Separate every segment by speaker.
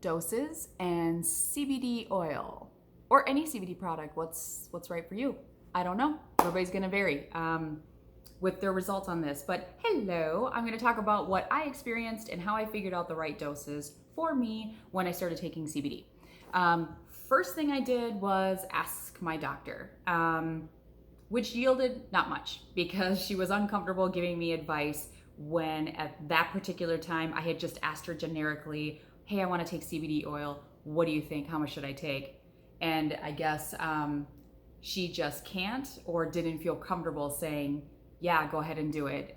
Speaker 1: doses and CBD oil, or any CBD product. What's right for you? I don't know. Everybody's gonna vary with their results on this. But hello, I'm gonna talk about what I experienced and how I figured out the right doses for me when I started taking CBD. First thing I did was ask my doctor, which yielded not much because she was uncomfortable giving me advice when at that particular time I had just asked her generically, hey, I want to take CBD oil. What do you think? How much should I take? And I guess she just can't or didn't feel comfortable saying, yeah, go ahead and do it.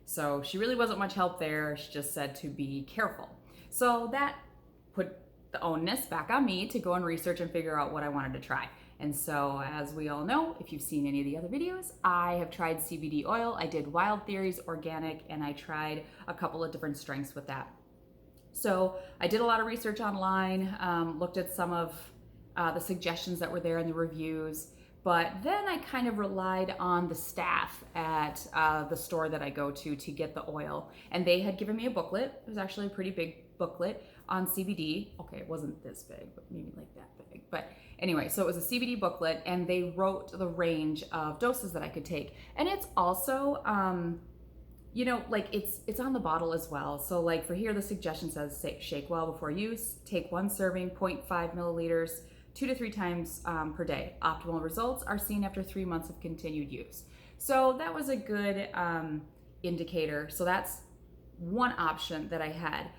Speaker 1: So she really wasn't much help there. She just said to be careful. So that put the onus back on me to go and research and figure out what I wanted to try. And so, as we all know, if you've seen any of the other videos, I have tried CBD oil. I did Wild Theories, organic, and I tried a couple of different strengths with that. So I did a lot of research online, looked at some of the suggestions that were there in the reviews, but then I kind of relied on the staff at the store that I go to get the oil. And they had given me a booklet. It was actually a pretty big booklet on CBD. Okay, it wasn't this big, but maybe like that big. But anyway, so it was a CBD booklet and they wrote the range of doses that I could take. And it's also, you know, like it's on the bottle as well. So like for here, the suggestion says, shake well before use, take one serving, 0.5 milliliters, 2 to 3 times per day. Optimal results are seen after 3 months of continued use. So that was a good indicator. So that's one option that I had.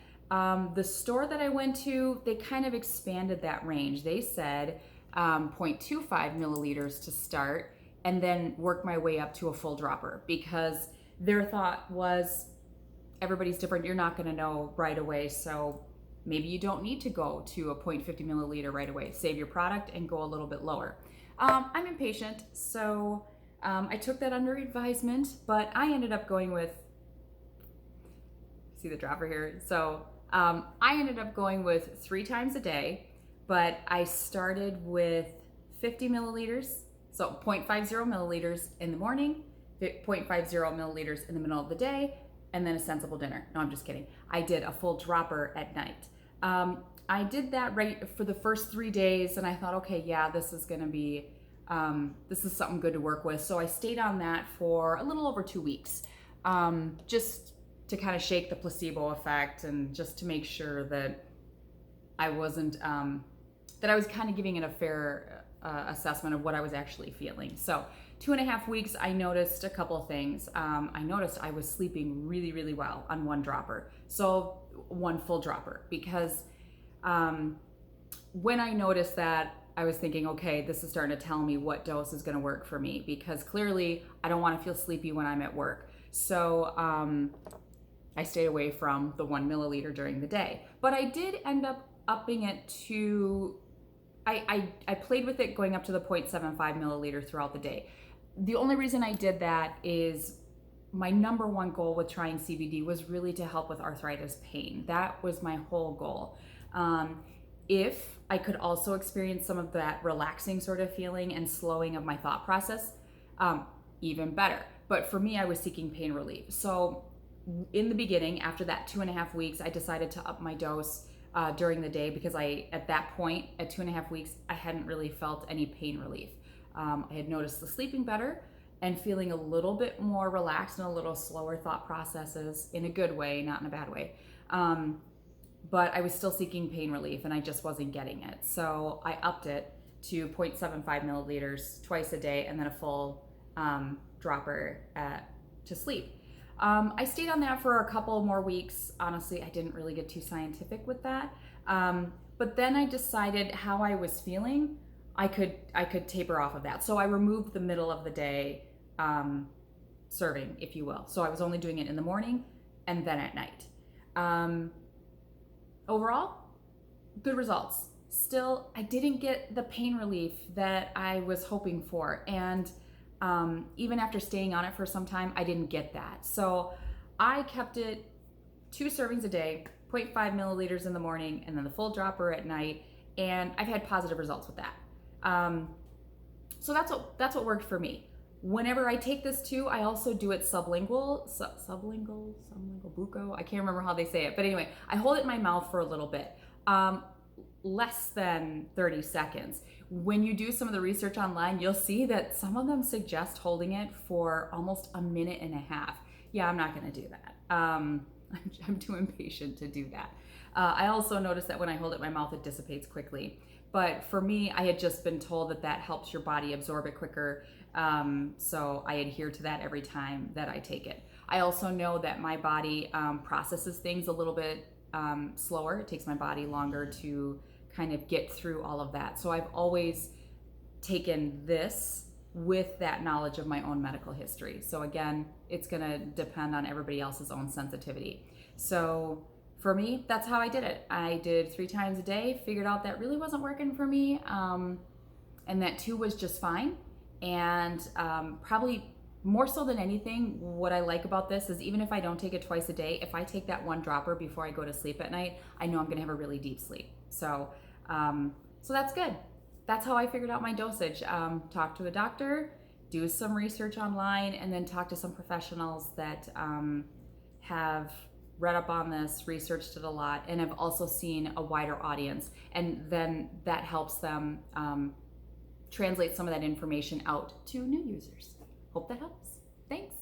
Speaker 1: The store that I went to, they kind of expanded that range. They said 0.25 milliliters to start and then work my way up to a full dropper because their thought was everybody's different. You're not going to know right away. So maybe you don't need to go to a 0.50 milliliter right away. Save your product and go a little bit lower. I'm impatient, so I took that under advisement, but I ended up going with, see the dropper here? So I ended up going with 3 times a day, but I started with 50 milliliters, so 0.50 milliliters in the morning, 0.50 milliliters in the middle of the day, and then a sensible dinner. No, I'm just kidding. I did a full dropper at night. I did that right for the first 3 days, and I thought, okay, yeah, this is gonna be, this is something good to work with. So I stayed on that for a little over 2 weeks, just to kind of shake the placebo effect and just to make sure that I wasn't, that I was kind of giving it a fair assessment of what I was actually feeling. So 2.5 weeks, I noticed a couple of things. I noticed I was sleeping really, really well on one dropper. So one full dropper, because when I noticed that, I was thinking, okay, this is starting to tell me what dose is gonna work for me, because clearly I don't wanna feel sleepy when I'm at work. So I stayed away from the 1 milliliter during the day. But I did end up upping it to, I played with it going up to the 0.75 milliliter throughout the day. The only reason I did that is my number one goal with trying CBD was really to help with arthritis pain. That was my whole goal. If I could also experience some of that relaxing sort of feeling and slowing of my thought process, even better. But for me, I was seeking pain relief. So in the beginning, after that 2.5 weeks, I decided to up my dose during the day because at that point, at 2.5 weeks, I hadn't really felt any pain relief. I had noticed the sleeping better and feeling a little bit more relaxed and a little slower thought processes in a good way, not in a bad way. But I was still seeking pain relief and I just wasn't getting it. So I upped it to 0.75 milliliters twice a day and then a full dropper to sleep. I stayed on that for a couple more weeks. Honestly, I didn't really get too scientific with that. But then I decided how I was feeling, I could taper off of that. So I removed the middle of the day serving, if you will. So I was only doing it in the morning and then at night. Overall, good results. Still, I didn't get the pain relief that I was hoping for. And even after staying on it for some time, I didn't get that. So I kept it 2 servings a day, 0.5 milliliters in the morning, and then the full dropper at night. And I've had positive results with that. So that's what worked for me. Whenever I take this too, I also do it sublingual, bucco. I can't remember how they say it, but anyway, I hold it in my mouth for a little bit. less than 30 seconds. When you do some of the research online, you'll see that some of them suggest holding it for almost a minute and a half. Yeah, I'm not going to do that. I'm too impatient to do that. I also noticed that when I hold it in my mouth, it dissipates quickly. But for me, I had just been told that that helps your body absorb it quicker. So I adhere to that every time that I take it. I also know that my body processes things a little bit slower. It takes my body longer to kind of get through all of that. So I've always taken this with that knowledge of my own medical history. So again, it's going to depend on everybody else's own sensitivity. So for me, that's how I did it. I did 3 times a day, figured out that really wasn't working for me, and that 2 was just fine. And probably more so than anything, what I like about this is even if I don't take it twice a day, if I take that 1 dropper before I go to sleep at night, I know I'm gonna have a really deep sleep. So that's good. That's how I figured out my dosage. Talk to a doctor, do some research online, and then talk to some professionals that have read up on this, researched it a lot, and have also seen a wider audience. And then that helps them translate some of that information out to new users. Hope that helps. Thanks.